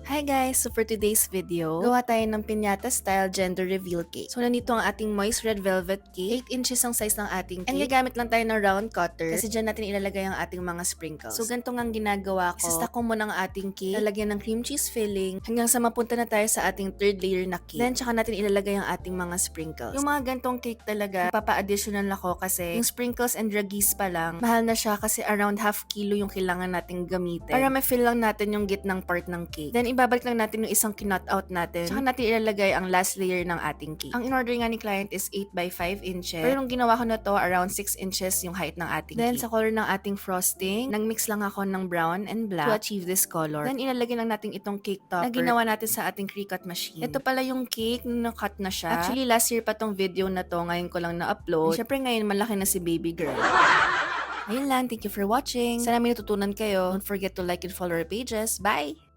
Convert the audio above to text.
Hi guys! So for today's video, gawa tayo ng piñata style gender reveal cake. So nandito ang ating moist red velvet cake. 8 inches ang size ng ating cake. And gagamit lang tayo ng round cutter kasi dyan natin ilalagay ang ating mga sprinkles. So ganito nga ang ginagawa ko. Isastack ko muna ang ating cake, lalagyan ng cream cheese filling, hanggang sa mapunta na tayo sa ating third layer na cake. Then tsaka natin ilalagay ang ating mga sprinkles. Yung mga gantong cake talaga, papa-additional ako kasi yung sprinkles and ragis pa lang, mahal na siya kasi around half kilo yung kailangan nating gamitin. Para ma-fill lang natin yung gitnang part ng cake. Then ibabalik lang natin yung isang kinut out natin. Tsaka natin ilalagay ang last layer ng ating cake. Ang in-order nga ni client is 8 by 5 inches. Pero nung ginawa ko na to, around 6 inches yung height ng ating cake. Then sa color ng ating frosting, nag-mix lang ako ng brown and black to achieve this color. Then ilalagay lang natin itong cake topper na ginawa natin sa ating pre-cut machine. Ito pala yung cake na cut na siya. Actually, last year pa tong video na to. Ngayon ko lang na-upload. Siyempre ngayon, malaki na si baby girl. Ayun lang. Thank you for watching. Sana may natutunan kayo. Don't forget to like and follow our pages. Bye!